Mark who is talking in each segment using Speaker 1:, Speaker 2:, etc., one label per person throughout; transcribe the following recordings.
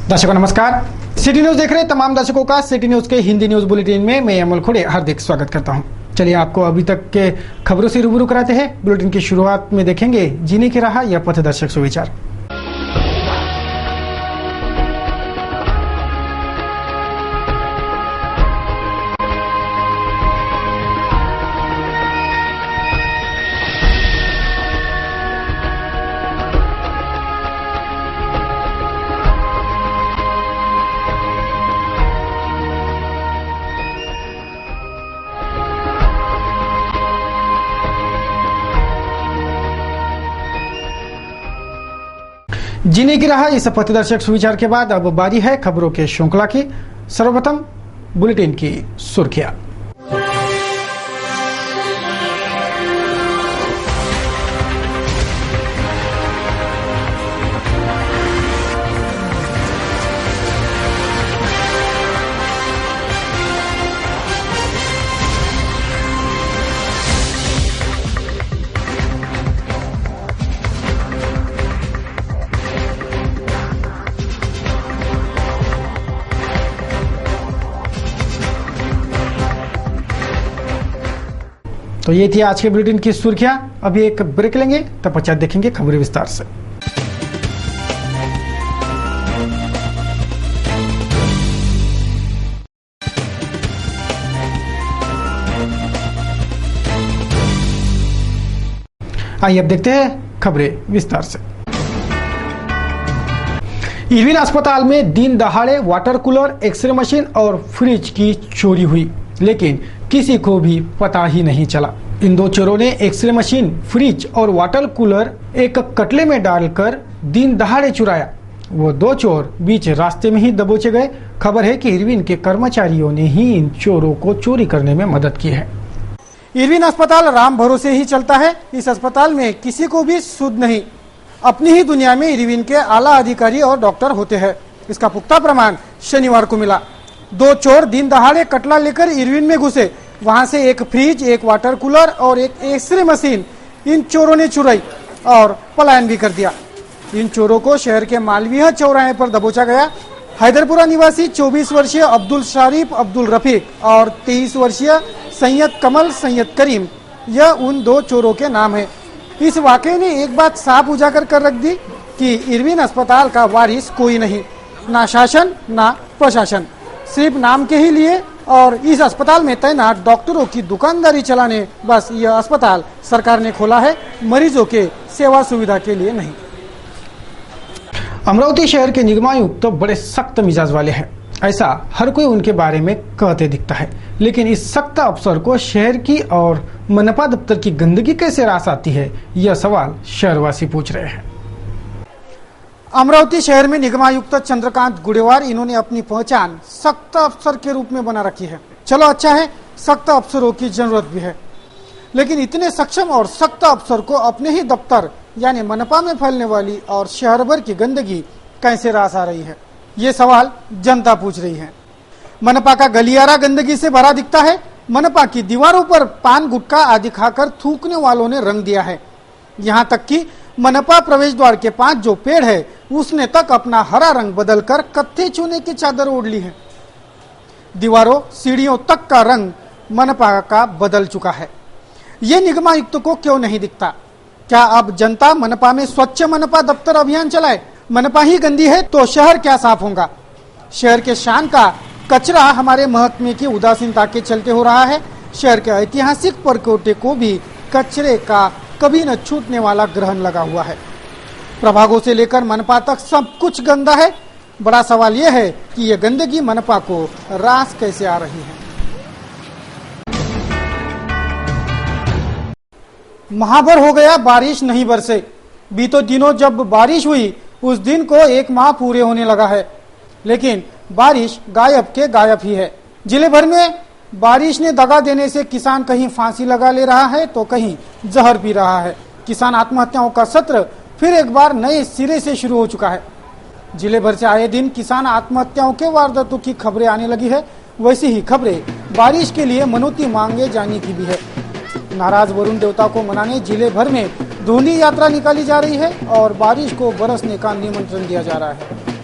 Speaker 1: दर्शकों नमस्कार। City news देख रहे तमाम दर्शकों का सिटी न्यूज के हिंदी न्यूज बुलेटिन में मैं अमल खोड़े हार्दिक स्वागत करता हूं। चलिए आपको अभी तक के खबरों से रूबरू कराते हैं। बुलेटिन की शुरुआत में देखेंगे जीने की राह या पथदर्शक सुविचार। जीने की राह इस पथदर्शक सुविचार के बाद अब बारी है खबरों के श्रृंखला की। सर्वप्रथम बुलेटिन की सुर्खियां। तो ये थी आज के बुलेटिन की सुर्खियां। अभी एक ब्रेक लेंगे, तब पश्चात देखेंगे खबरें विस्तार से। आइए अब देखते हैं खबरें विस्तार से। इरविन अस्पताल में दिन दहाड़े वाटर कूलर, एक्सरे मशीन और फ्रिज की चोरी हुई, लेकिन किसी को भी पता ही नहीं चला। इन दो चोरों ने एक्सरे मशीन, फ्रिज और वाटर कूलर एक कटले में डालकर दिन दहाड़े चुराया। वो दो चोर बीच रास्ते में ही दबोचे गए। खबर है कि इरविन के कर्मचारियों ने ही इन चोरों को चोरी करने में मदद की है। इरविन अस्पताल राम भरोसे ही चलता है। इस अस्पताल में किसी को भी सुध नहीं। अपनी ही दुनिया में इरविन के आला अधिकारी और डॉक्टर होते हैं। इसका पुख्ता प्रमाण शनिवार को मिला। दो चोर दिन दहाड़े कटला लेकर इरविन में घुसे। वहां से एक फ्रिज, एक वाटर कूलर और एक एक्सरे मशीन इन चोरों ने चुराई और पलायन भी कर दिया। इन चोरों को शहर के मालवीय चौराहे पर दबोचा गया। हैदरपुरा निवासी 24 वर्षीय अब्दुल शरीफ अब्दुल रफीक और 23 वर्षीय सैयद कमल सैयद करीम, यह उन दो चोरों के नाम है। इस वाकये ने एक बात साफ उजागर कर रख दी कि इरविन अस्पताल का वारिस कोई नहीं, ना शासन ना प्रशासन, सिर्फ नाम के ही लिए और इस अस्पताल में तैनात डॉक्टरों की दुकानदारी चलाने बस यह अस्पताल सरकार ने खोला है, मरीजों के सेवा सुविधा के लिए नहीं। अमरावती शहर के निगमायुक्त तो बड़े सख्त मिजाज वाले हैं। ऐसा हर कोई उनके बारे में कहते दिखता है, लेकिन इस सख्त अफसर को शहर की और मनपा दफ्तर की गंदगी कैसे रास आती है, यह सवाल शहरवासी पूछ रहे हैं। अमरावती शहर में निगमायुक्त चंद्रकांत गुडेवार, इन्होंने अपनी पहचान सख्त अफसर के रूप में बना रखी है। चलो अच्छा है, सख्त अफसरों की जरूरत भी है, लेकिन इतने सक्षम और सख्त अफसर को अपने ही दफ्तर यानी मनपा में फैलने वाली और शहर भर की गंदगी कैसे रास आ रही है, ये सवाल जनता पूछ रही है। मनपा का गलियारा गंदगी से भरा दिखता है। मनपा की दीवारों पर पान गुटखा आदि खाकर थूकने वालों ने रंग दिया है। यहाँ तक कि मनपा प्रवेश द्वार के पास जो पेड़ है उसने तक अपना हरा रंग बदलकर कत्थे चूने की चादर ओढ़ ली है। दीवारों, सीढ़ियों तक का रंग मनपा का बदल चुका है। ये निगमायुक्त को क्यों नहीं दिखता? क्या अब जनता मनपा में स्वच्छ मनपा दफ्तर अभियान चलाए? मनपा ही गंदी है तो शहर क्या साफ होगा? शहर के शान का कचरा हमारे महकमे की उदासीनता के चलते हो रहा है। शहर के ऐतिहासिक परकोटे को भी कचरे का कभी न छूटने वाला ग्रहण लगा हुआ है। प्रभागों से लेकर मनपा तक सब कुछ गंदा है। बड़ा सवाल यह है कि यह गंदगी मनपा को रास कैसे आ रही है। महाभर हो गया, बारिश नहीं बरसे। बीते दिनों जब बारिश हुई उस दिन को एक माह पूरे होने लगा है, लेकिन बारिश गायब के गायब ही है। जिले भर में बारिश ने दगा देने से किसान कहीं फांसी लगा ले रहा है तो कहीं जहर पी रहा है। किसान आत्महत्याओं का सत्र फिर एक बार नए सिरे से शुरू हो चुका है। जिले भर से आए दिन किसान आत्महत्याओं के वारदातों की खबरें आने लगी है। वैसी ही खबरें बारिश के लिए मनौती मांगे जाने की भी है। नाराज वरुण देवता को मनाने जिले भर में धोनी यात्रा निकाली जा रही है और बारिश को बरसने का निमंत्रण दिया जा रहा है।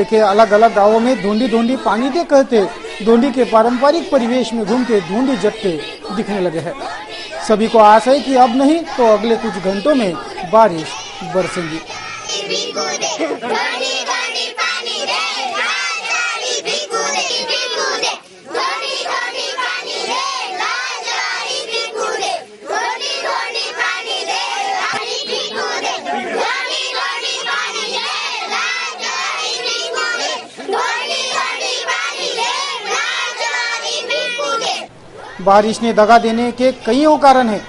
Speaker 1: जिले के अलग अलग गांवों में धोंडी धोंडी पानी दे कहते धोंडी के पारंपरिक परिवेश में घूमते धोंडी जट्टे दिखने लगे हैं। सभी को आस है कि अब नहीं तो अगले कुछ घंटों में बारिश बरसेगी। बारिश ने दगा देने के कईयों कारण है।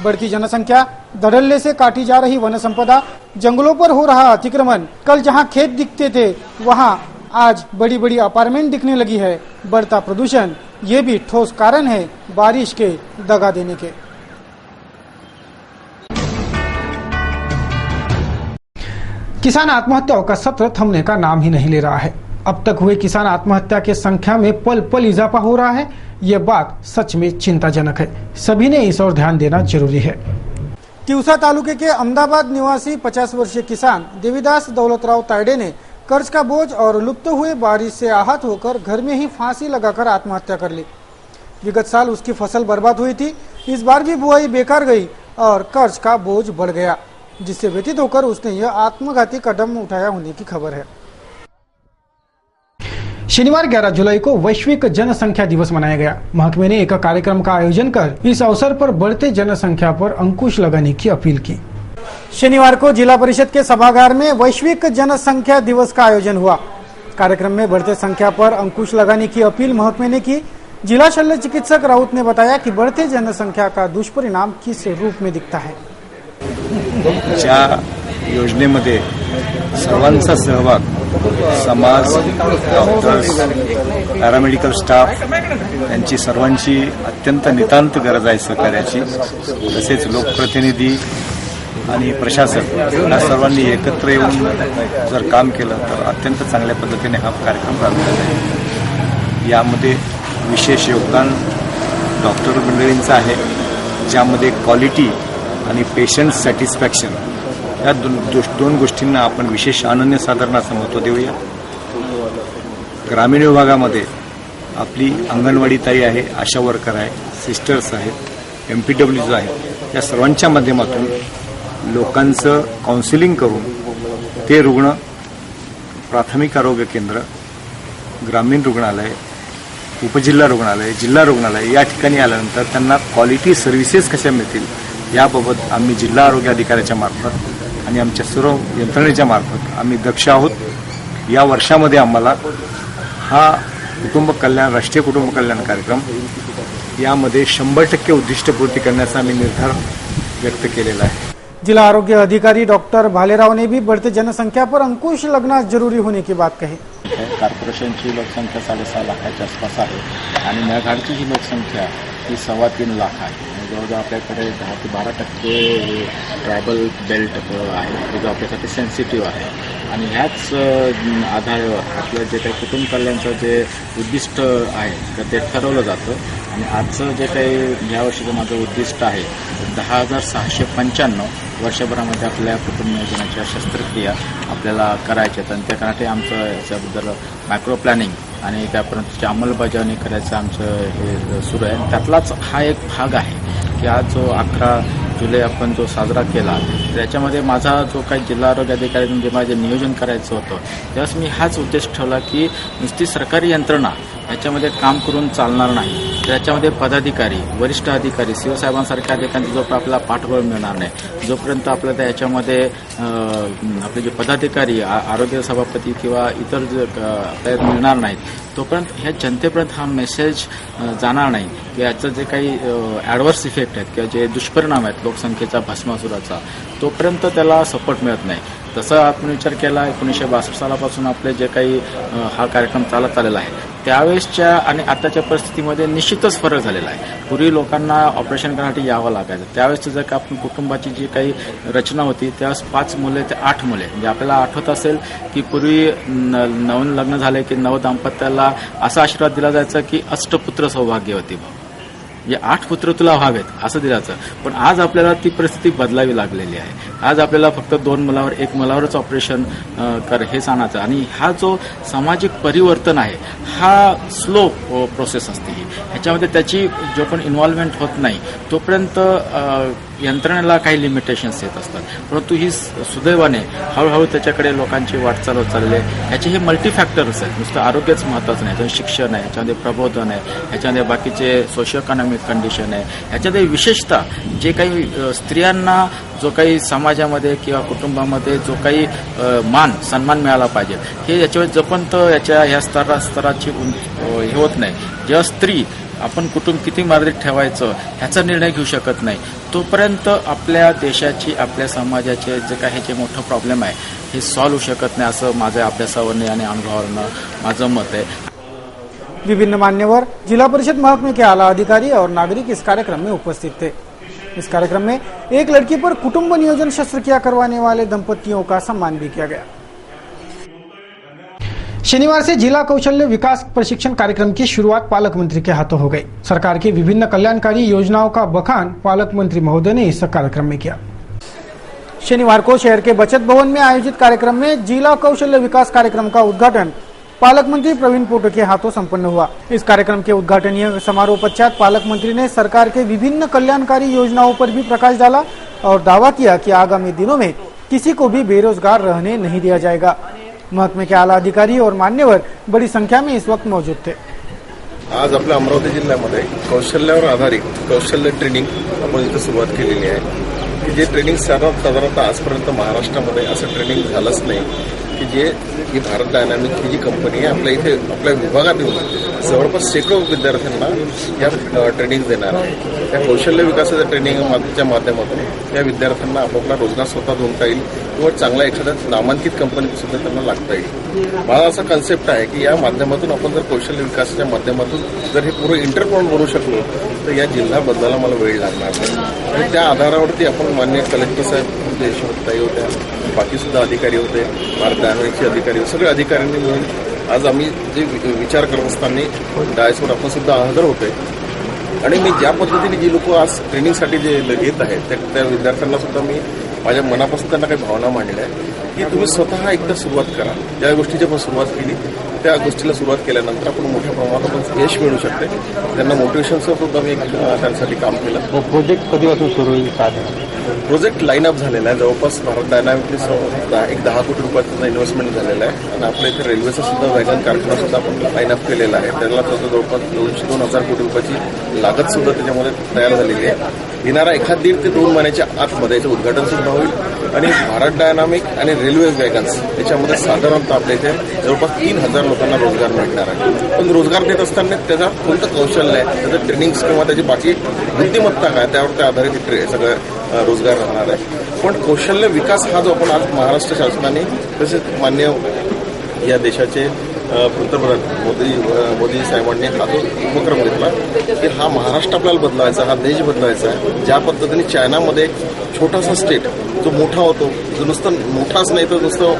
Speaker 1: बढ़ती जनसंख्या, धड़ल्ले से काटी जा रही वन संपदा, जंगलों पर हो रहा अतिक्रमण, कल जहां खेत दिखते थे वहां आज बड़ी बड़ी अपार्टमेंट दिखने लगी है। बढ़ता प्रदूषण, ये भी ठोस कारण है बारिश के दगा देने के। किसान आत्महत्याओं का सत्र थमने का नाम ही नहीं ले रहा है। अब तक हुए किसान आत्महत्या के संख्या में पल पल इजाफा हो रहा है। ये बात सच में चिंताजनक है। सभी ने इस ओर ध्यान देना जरूरी है। तिवसा तालुके के अहमदाबाद निवासी 50 वर्षीय किसान देवीदास दौलतराव तायडे ने कर्ज का बोझ और लुप्त हुए बारिश से आहत होकर घर में ही फांसी लगाकर आत्महत्या कर ली। विगत साल उसकी फसल बर्बाद हुई थी। इस बार भी बुआई बेकार गई और कर्ज का बोझ बढ़ गया, जिससे व्यथित होकर उसने यह आत्मघाती कदम उठाया होने की खबर है। शनिवार 11 जुलाई को वैश्विक जनसंख्या दिवस मनाया गया। महकमे ने एक कार्यक्रम का आयोजन कर इस अवसर पर बढ़ते जनसंख्या पर अंकुश लगाने की अपील की। शनिवार को जिला परिषद के सभागार में वैश्विक जनसंख्या दिवस का आयोजन हुआ। कार्यक्रम में बढ़ते संख्या पर अंकुश लगाने की अपील महकमे ने की। जिला शल्य चिकित्सक राउत ने बताया कि बढ़ते जनसंख्या का दुष्परिणाम किस रूप में दिखता है।
Speaker 2: योजनेमध्ये सर्वांचा सहभाग, समाज, डॉक्टर्स, पॅरामेडिकल स्टाफ यांची सर्वांची अत्यंत नितांत गरज आहे सहकार्याची। तसेच लोकप्रतिनिधी आणि प्रशासन या सर्वांनी एकत्र येऊन जर काम केलं तर अत्यंत चांगल्या पद्धतीने हा कार्यक्रम राबवला जाईल। यामध्ये विशेष योगदान डॉक्टर मंडळींचं आहे, ज्यामध्ये क्वालिटी आणि पेशंट सॅटिस्फॅक्शन या दोन गोष्टींना आपण विशेष अनन्य साधारण असं महत्त्व देऊया। ग्रामीण विभागामध्ये आपली अंगणवाडी ताई आहे, आशा वर्कर आहे, सिस्टर्स आहेत, MPWज आहेत, या सर्वांच्या माध्यमातून लोकांचं काउन्सिलिंग करून ते रुग्ण प्राथमिक आरोग्य केंद्र, ग्रामीण रुग्णालय, उपजिल्हा रुग्णालय, जिल्हा रुग्णालय या ठिकाणी आल्यानंतर त्यांना क्वालिटी सर्व्हिसेस कशा मिळतील याबाबत आम्ही जिल्हा आरोग्य अधिकाऱ्याच्या मार्फत आणि आमच्या सर्व यंत्रणेच्या मार्फत आम्ही दक्ष आहोत। या वर्षामध्ये आम्हाला हा कुटुंब कल्याण, राष्ट्रीय कुटुंब कल्याण कार्यक्रम यामध्ये 100% उद्दिष्टपूर्ती करण्याचा आम्ही निर्धार व्यक्त केलेला आहे।
Speaker 1: जिला आरोग्य अधिकारी डॉक्टर भालेराव ने भी बढ़ते जनसंख्या पर अंकुश लगना जरूरी होने की बात कही।
Speaker 3: कॉर्पोरेशनची लोकसंख्या 6.5 लाखाच्या आसपास आहे आणि मेळघाटची ही लोकसंख्या ही 3.25 लाख आहे। जवळजवळ आपल्याकडे 10 ते 12% ट्रायबल बेल्ट आहे, जो आपल्यासाठी सेन्सिटिव्ह आहे आणि ह्याच आधारावर आपलं जे काही कुटुंब कल्याणचं जे उद्दिष्ट आहे तर ते ठरवलं जातं आणि आजचं जे काही या वर्षीचं माझं उद्दिष्ट आहे 10,695 वर्षभरामध्ये आपल्या कुटुंब नियोजनाच्या शस्त्रक्रिया आपल्याला करायच्या आहेत आणि त्यासाठी आमचं याच्याबद्दल मायक्रो प्लॅनिंग आणि त्यापर्यंतची अंमलबजावणी करायचं आमचं हे सुरू आहे। त्यातलाच हा एक भाग आहे की आज जो 11 जुलै आपण जो साजरा केला त्याच्यामध्ये माझा जो काही जिल्हा आरोग्य अधिकारी म्हणजे माझे नियोजन करायचं होतं त्यावेळेस मी हाच उद्देश ठेवला की नुसती सरकारी यंत्रणा याच्यामध्ये काम करून चालणार नाही, त्याच्यामध्ये पदाधिकारी, वरिष्ठ अधिकारी, साहेबांसारख्या अधिकाऱ्यांचा जोपर्यंत आपल्याला पाठबळ मिळणार नाही, जोपर्यंत आपल्याला याच्यामध्ये आपले जे पदाधिकारी, आरोग्य सभापती किंवा इतर जे आपल्याला मिळणार नाहीत तोपर्यंत ह्या जनतेपर्यंत हा मेसेज जाणार नाही की याचं जे काही ॲडव्हर्स इफेक्ट आहेत किंवा जे दुष्परिणाम आहेत लोकसंख्येचा, भस्मासुराचा, तोपर्यंत त्याला सपोर्ट मिळत नाही। तसं आपण विचार केला 1962 सालापासून आपले जे काही हा कार्यक्रम चालत आलेला आहे त्यावेळेसच्या आणि आताच्या परिस्थितीमध्ये निश्चितच फरक झालेला आहे। पूर्वी लोकांना ऑपरेशन करण्यासाठी यावं लागायचं, त्यावेळेस जर का आपण कुटुंबाची जी काही रचना होती त्यावेळेस 5 मुले ते 8 मुले, म्हणजे आपल्याला आठवत असेल की पूर्वी नवीन लग्न झाले की नव दाम्पत्याला असा आशीर्वाद दिला जायचा की अष्टपुत्र सौभाग्यवती भाव, म्हणजे 8 पुत्र तुला व्हावेत असं दिलाचं. पण आज आपल्याला ती परिस्थिती बदलावी लागलेली आहे. आज आपल्याला फक्त 2 मुलावर 1 मुलावरच ऑपरेशन कर हे सांगायचं. आणि हा जो सामाजिक परिवर्तन आहे हा स्लो प्रोसेस असते ही. ह्याच्यामध्ये त्याची जो पण इन्व्हॉल्वमेंट होत नाही तोपर्यंत यंत्रणेला काही लिमिटेशन्स येत असतात. परंतु ही सुदैवाने हळूहळू त्याच्याकडे लोकांची वाटचाल होत चालली आहे. ह्याचे हे मल्टीफॅक्टर्स आहेत. नुसतं आरोग्यच महत्त्वाचं नाही, ह्याच्यामध्ये शिक्षण आहे, ह्याच्यामध्ये प्रबोधन आहे, ह्याच्यामध्ये बाकीचे सोशिओ इकॉनॉमिक कंडिशन आहे, ह्याच्यामध्ये विशेषतः जे काही स्त्रियांना जो काही समाजामध्ये किंवा कुटुंबामध्ये जो काही मान सन्मान मिळाला पाहिजे हे याच्यावर जपंत ह्या स्तराची हे होत नाही. जेव्हा स्त्री आपण कुटुंब किती मर्यादित ठेवायचं ह्याचा निर्णय घेऊ शकत नाही तोपर्यंत आपल्या देशाची आपल्या समाजाचे जे काही जे मोठं प्रॉब्लेम आहे हे सॉल्व्ह होऊ शकत नाही असं माझ्या अभ्यासावरने आणि अनुभवावरनं माझं मत आहे.
Speaker 1: विभिन्न मान्यवर, जिला परिषद महकमे के आला अधिकारी और नागरिक इस कार्यक्रम में उपस्थित थे। इस कार्यक्रम में एक लड़की पर कुटुंब नियोजन शस्त्रक्रिया करवाने वाले दंपतियों का सम्मान भी किया गया। शनिवार से जिला कौशल्य विकास प्रशिक्षण कार्यक्रम की शुरुआत पालक मंत्री के हाथों हो गई। सरकार की विभिन्न कल्याणकारी योजनाओं का बखान पालक मंत्री महोदय ने इस कार्यक्रम में किया। शनिवार को शहर के बचत भवन में आयोजित कार्यक्रम में जिला कौशल्य विकास कार्यक्रम का उद्घाटन पालक मंत्री प्रवीण पोटे के हाथों संपन्न हुआ। इस कार्यक्रम के उद्घाटनीय समारोह पश्चात पालक मंत्री ने सरकार के विभिन्न कल्याणकारी योजनाओं पर भी प्रकाश डाला और दावा किया कि आगामी दिनों में किसी को भी बेरोजगार रहने नहीं दिया जाएगा। महकमे के आला अधिकारी और मान्यवर बड़ी संख्या में इस वक्त मौजूद थे।
Speaker 4: आज आपल्या अमरावती जिल्ह्यामध्ये कौशल्यावर आधारित कौशल्य ट्रेनिंग आपण इथं सुरुवात केलेली आहे की जे ट्रेनिंग साधारणतः आजपर्यंत महाराष्ट्रामध्ये असं ट्रेनिंग झालंच नाही की जे ही भारत डायनामिक ही जी कंपनी आहे आपल्या इथे आपल्या विभागात येऊन जवळपास शेकडो विद्यार्थ्यांना या ट्रेनिंग देणार आहे। या कौशल्य विकासाच्या ट्रेनिंगच्या माध्यमातून या विद्यार्थ्यांना आपापला रोजगार स्वतः ढूंढता येईल किंवा चांगल्या एखाद्या नामांकित कंपनीत सुद्धा त्यांना लागता येईल। माझा असा कन्सेप्ट आहे की या माध्यमातून आपण जर कौशल्य विकासाच्या माध्यमातून जर हे पूर्ण इंटरप्रोन बनवू शकलो तर या जिल्हा बदलायला मला वेळ लागणार नाही आणि त्या आधारावरती आपण माननीय कलेक्टर साहेब देशमुखताई होत्या, बाकी सुद्धा अधिकारी होते, भारत डायनामिकचे अधिकारी, सगळे अधिकाऱ्यांनी मिळून आज आम्ही जे विचार करत असताना डायसवर आपण सुद्धा हजर होते आणि मी ज्या पद्धतीने जी लोक आज ट्रेनिंगसाठी जे येत आहेत त्या विद्यार्थ्यांना सुद्धा मी माझ्या मनापासून त्यांना काही भावना मांडल्या आहे की तुम्ही स्वतः एकदा सुरुवात करा। ज्या गोष्टीची आपण सुरुवात केली त्या गोष्टीला सुरुवात केल्यानंतर आपण मोठ्या प्रमाणात आपण यश मिळू शकते। त्यांना मोटिवेशनचं सुद्धा मी त्यांच्यासाठी काम केलं।
Speaker 5: प्रोजेक्ट कधीपासून सुरू होईल?
Speaker 4: प्रोजेक्ट लाईन अप झालेला आहे। जवळपास भारत डायनामिकली 10 कोटी रुपयाचा इन्व्हेस्टमेंट झालेला आहे आणि आपल्या इथे रेल्वेचा सुद्धा वॅगन कारखाना सुद्धा आपण लाईन अप केलेला आहे। त्याला जवळपास 200-2,000 कोटी रुपयाची लागत सुद्धा त्याच्यामध्ये तयार झालेली आहे। येणारा 1.5 ते 2 महिन्याच्या आतमध्ये याचं उद्घाटन सुद्धा होईल आणि भारत डायनामिक आणि रेल्वे वॅगन्स याच्यामध्ये साधारणतः आपल्या इथे जवळपास 3,000 लोकांना रोजगार मिळणार आहे। पण रोजगार देत असताना त्याचा कोणतं कौशल्य आहे, त्याचं ट्रेनिंग किंवा त्याची बाकी बुद्धिमत्ता काय त्यावर आधारित सगळं रोजगार राहणार आहे। पण कौशल्य विकास हा जो आपण आज महाराष्ट्र शासनाने तसेच मान्य या देशाचे पंतप्रधान मोदी साहेबांनी हा जो उपक्रम घेतला की हा महाराष्ट्र आपल्याला बदलायचा, हा देश बदलायचा आहे। ज्या पद्धतीने चायनामध्ये एक छोटासा स्टेट जो मोठा होतो, जो नुसतं मोठाच नाही तर नुसतं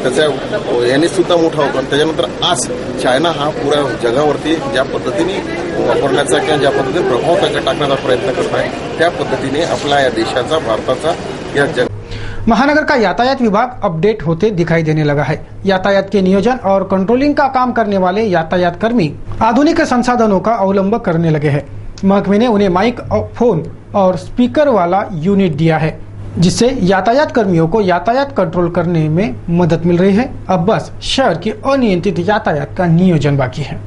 Speaker 4: त्याच्या याने सुद्धा मोठा होतो आणि त्याच्यानंतर आज चायना हा पुऱ्या जगावरती ज्या पद्धतीने वापरण्याचा किंवा ज्या पद्धतीने प्रभाव टाकण्याचा प्रयत्न करत आहे त्या पद्धतीने आपल्या या देशाचा, भारताचा या जग
Speaker 1: महानगर का यातायात विभाग अपडेट होते दिखाई देने लगा है। यातायात के नियोजन और कंट्रोलिंग का काम करने वाले यातायात कर्मी आधुनिक संसाधनों का अवलंब करने लगे हैं। महकमे ने उन्हें माइक, फोन और स्पीकर वाला यूनिट दिया है जिससे यातायात कर्मियों को यातायात कंट्रोल करने में मदद मिल रही है। अब बस शहर की अनियंत्रित यातायात का नियोजन बाकी है।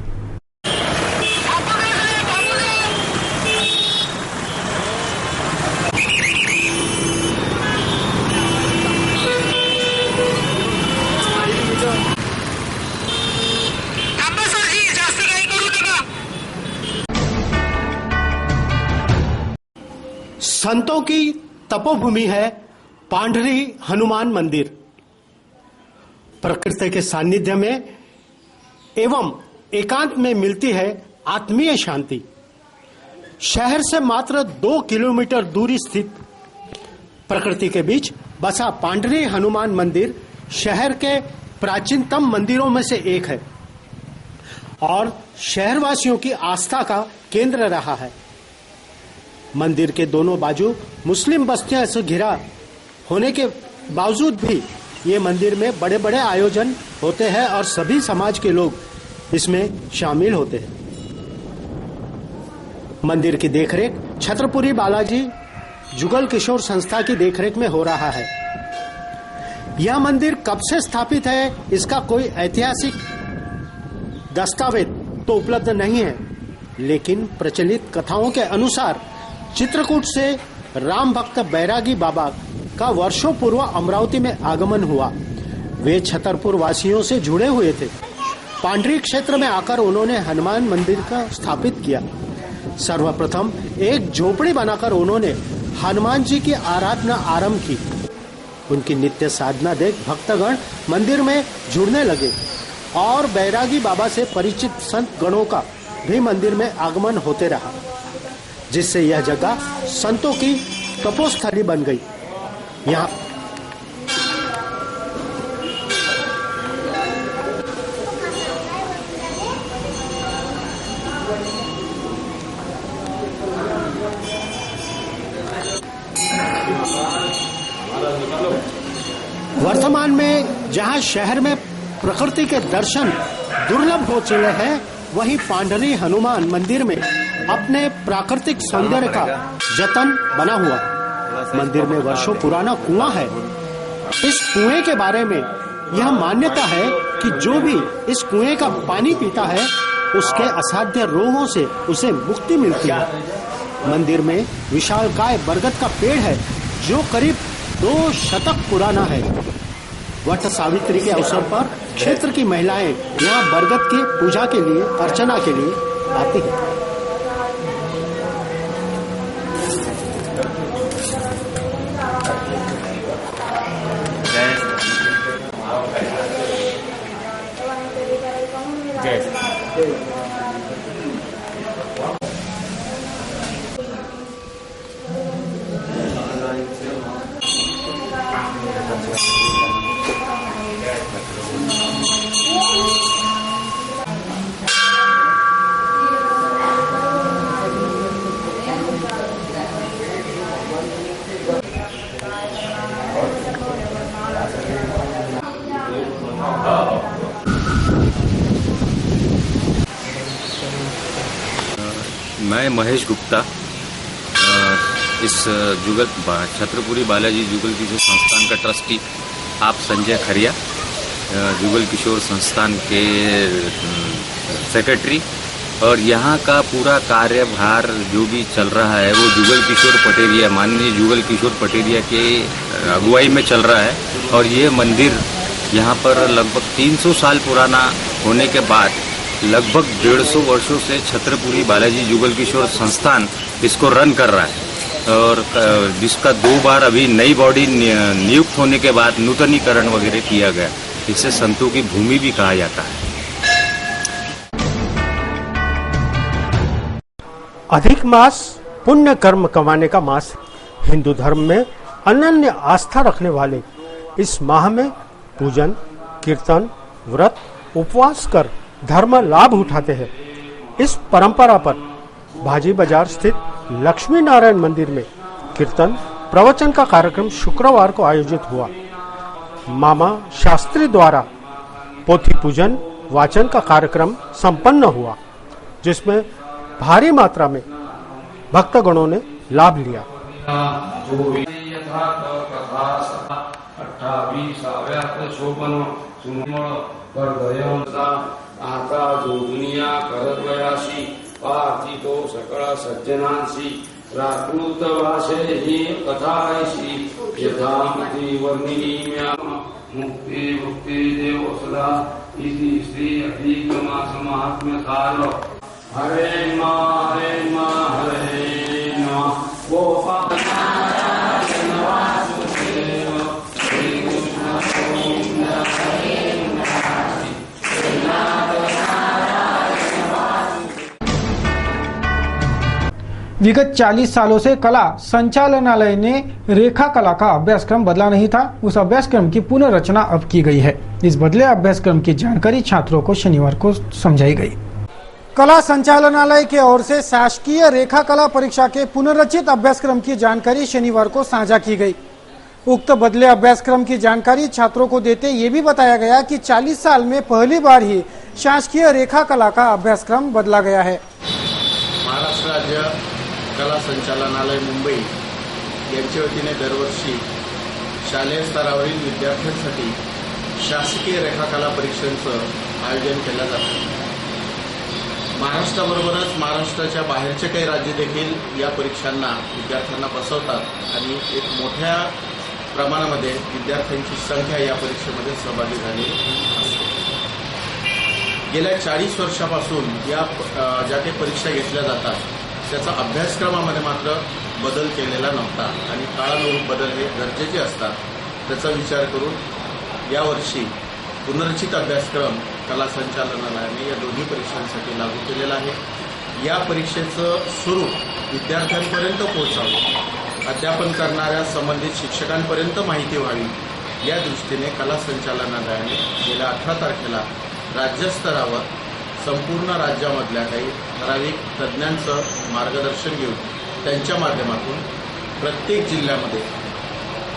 Speaker 6: संतों की तपोभूमि है पांढरी हनुमान मंदिर। प्रकृति के सानिध्य में एवं एकांत में मिलती है आत्मीय शांति। शहर से मात्र 2 किलोमीटर दूरी स्थित प्रकृति के बीच बसा पांढरी हनुमान मंदिर शहर के प्राचीनतम मंदिरों में से एक है। और शहरवासियों की आस्था का केंद्र रहा है। मंदिर के दोनों बाजू मुस्लिम बस्तियों से घिरा होने के बावजूद भी ये मंदिर में बड़े बड़े आयोजन होते हैं और सभी समाज के लोग इसमें शामिल होते हैं। मंदिर की देखरेख छत्रपुरी बालाजी जुगल किशोर संस्था की देखरेख में हो रहा है। यह मंदिर कब से स्थापित है इसका कोई ऐतिहासिक दस्तावेज तो उपलब्ध नहीं है, लेकिन प्रचलित कथाओं के अनुसार चित्रकूट से राम भक्त बैरागी बाबा का वर्षों पूर्व अमरावती में आगमन हुआ। वे छतरपुर वासियों से जुड़े हुए थे। पांडरी क्षेत्र में आकर उन्होंने हनुमान मंदिर का स्थापित किया। सर्वप्रथम एक झोपड़ी बनाकर उन्होंने हनुमान जी की आराधना आरंभ की। उनकी नित्य साधना देख भक्तगण मंदिर में जुड़ने लगे और बैरागी बाबा से परिचित संत गणों का भी मंदिर में आगमन होते रहा, जिससे यह जगह संतों की तपोस्थली बन गई। यहाँ वर्तमान में जहाँ शहर में प्रकृति के दर्शन दुर्लभ हो चुके हैं, वहीं पांडरी हनुमान मंदिर में अपने प्राकृतिक सौंदर्य का जतन बना हुआ। मंदिर में वर्षों पुराना कुआं है। इस कुएं के बारे में यह मान्यता है कि जो भी इस कुएं का पानी पीता है उसके असाध्य रोगों से उसे मुक्ति मिलती है। मंदिर में विशालकाय बरगद का पेड़ है जो करीब 2 शतक पुराना है। वट सावित्री के अवसर पर क्षेत्र की महिलाएं यहाँ बरगद की पूजा के लिए, अर्चना के लिए आती हैं।
Speaker 5: मैं महेश गुप्ता इस जुगल छत्रपुरी बालाजी जुगल किशोर संस्थान का ट्रस्टी, आप संजय खरिया जुगल किशोर संस्थान के सेक्रेटरी, और यहाँ का पूरा कार्यभार जो भी चल रहा है वो जुगल किशोर पटेरिया, माननीय जुगल किशोर पटेरिया के अगुवाई में चल रहा है। और ये मंदिर यहाँ पर लगभग 300 साल पुराना होने के बाद लगभग 150 वर्षों से छत्रपुरी बालाजी जुगल किशोर संस्थान इसको रन कर रहा है, और जिसका 2 बार अभी नई बॉडी नियुक्त होने के बाद नूतनीकरण वगैरह किया गया। इसे संतों की भूमि भी कहा जाता है।
Speaker 6: अधिक मास पुण्य कर्म कमाने का मास है। हिंदू धर्म में अनन्य आस्था रखने वाले इस माह में पूजन, कीर्तन, व्रत, उपवास कर धर्म लाभ उठाते हैं। इस परंपरा पर भाजी बाजार स्थित लक्ष्मी नारायण मंदिर में कीर्तन प्रवचन का कार्यक्रम शुक्रवार को आयोजित हुआ। मामा शास्त्री द्वारा पोथी पूजन वाचन का कार्यक्रम संपन्न हुआ, जिसमें भारी मात्रा में भक्तगणों ने लाभ लिया।
Speaker 7: आता जो दुनिया करद्वयाशी पार्थितो सकळ सज्जनांशी प्राकृत भाषे ही कथायशी यथामती वर्णिनीम्या मुक्ति मुक्ति देव सदा इति श्री अधिगमा समात्म्य काल हरे मा हरे मा हरे मा गोपाल नारायण वासुदेव श्री कृष्ण गोविंद हरे
Speaker 1: विगत 40 सालों से कला संचालनालय ने रेखा कला का अभ्यासक्रम बदला नहीं था। उस अभ्यासक्रम की पुनर्रचना अब की गई है। इस बदले अभ्यासक्रम की जानकारी छात्रों को शनिवार को समझाई गई। कला संचालनालय की ओर से शासकीय रेखा कला परीक्षा के पुनर्रचित अभ्यासक्रम की जानकारी शनिवार को साझा की गई। उक्त बदले अभ्यासक्रम की जानकारी छात्रों को देते ये भी बताया गया कि 40 साल में पहली बार ही शासकीय रेखा कला का अभ्यासक्रम बदला गया है।
Speaker 3: महाराष्ट्र राज्य कला संचालनालय मुंबई यांच्या वतीने दरवर्षी शालेय स्तरावरील विद्यार्थ्यांसाठी शासकीय रेखाकला परीक्षांचं आयोजन केलं जातं। महाराष्ट्राबरोबरच महाराष्ट्राच्या बाहेरचे काही राज्य देखील या परीक्षांना विद्यार्थ्यांना बसवतात आणि एक मोठ्या प्रमाणामध्ये विद्यार्थ्यांची संख्या या परीक्षेमध्ये सहभागी झालेली असते। गेल्या 40 वर्षापासून या ज्या काही परीक्षा घेतल्या जातात त्याचा अभ्यासक्रमामध्ये मात्र बदल केलेला नव्हता आणि काळानुरूप बदल हे गरजेचे असतात। त्याचा विचार करून यावर्षी पुनर्रचित अभ्यासक्रम कला संचालनालयाने या दोन्ही परीक्षांसाठी लागू केलेला आहे। या परीक्षेचं स्वरूप विद्यार्थ्यांपर्यंत पोहोचावं, अध्यापन करणाऱ्या संबंधित शिक्षकांपर्यंत माहिती व्हावी या दृष्टीने कला संचालनालयाने गेल्या 18 तारखेला राज्यस्तरावर संपूर्ण राज्यामधल्या काही ठराविक तज्ज्ञांचं मार्गदर्शन घेऊन त्यांच्या माध्यमातून प्रत्येक जिल्ह्यामध्ये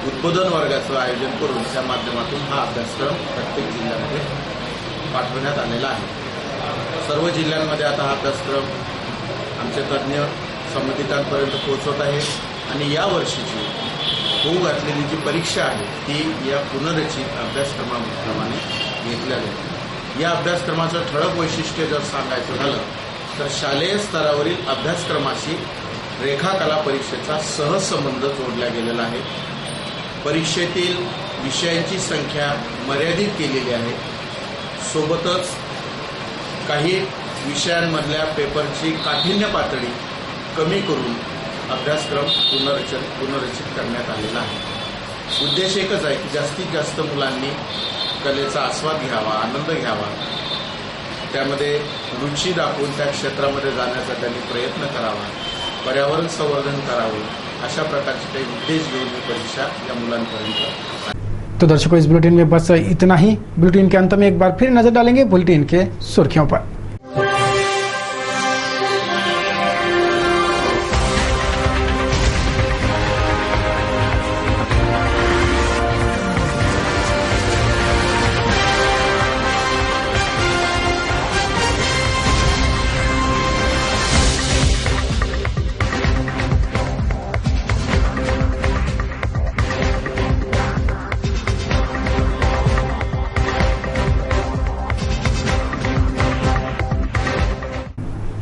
Speaker 3: उद्बोधन वर्गाचं आयोजन करून त्या माध्यमातून हा अभ्यासक्रम प्रत्येक जिल्ह्यामध्ये पाठवण्यात आलेला आहे। सर्व जिल्ह्यांमध्ये आता हा अभ्यासक्रम आमचे तज्ज्ञ संबंधितांपर्यंत पोहोचवत आहे आणि या वर्षीची होऊ घातलेली जी परीक्षा आहे ती या पुनर्रचित अभ्यासक्रमाप्रमाणे घेतल्या जाते। या अभ्यासक्रमाचं ठळक वैशिष्ट्य जर सांगायचं झालं तर शालेय स्तरावरील अभ्यासक्रमाशी रेखाकला परीक्षेचा सहसंबंध जोडला गेलेला आहे। परीक्षेतील विषयांची संख्या मर्यादित केलेली आहे। सोबतच काही विषयांमधल्या पेपरची काठिण्य पातळी कमी करून अभ्यासक्रम पुनर्रचित करण्यात आलेला आहे। उद्देश एकच आहे की जास्तीत जास्त मुलांनी कलेचा आस्वाद घ्यावा, आनंद घ्यावा, त्यामध्ये रुची दाखवून त्या क्षेत्रामध्ये जाण्याचा त्यांनी प्रयत्न करावा, पर्यावरण संवर्धन करावे, अशा प्रकारचे काही उद्देश घेऊन ही परीक्षा या मुलांपर्यंत।
Speaker 1: तो दर्शकों, इस बुलेटिन में बस इतना ही। बुलेटिन के अंत में एक बार फिर नजर डालेंगे बुलेटिन के सुर्खियों पर।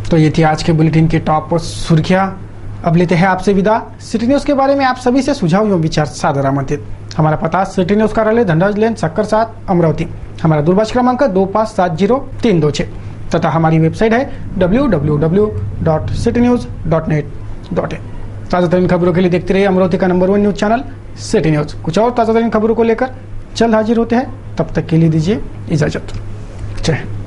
Speaker 1: तो ये थी आज के बुलेटिन की टॉप सुर्खियां। अब लेते हैं आपसे विदा। सिटी न्यूज के बारे में आप सभी से सुझाव एवं विचार सादर आमंत्रित। हमारा पता सिटी न्यूज कार्यालय धनराज लेन सक्कर 7 अमरावती। हमारा दूरभाष क्रमांक 2570-326 तथा हमारी वेबसाइट है www.citynews.net.in। ताज़ा तरीन खबरों के लिए देखते रहिए अमरावती का number 1 news channel city news. कुछ और ताज़ा तरीन खबरों को लेकर जल्द हाजिर होते हैं, तब तक के लिए दीजिए इजाजत। जय हिंद।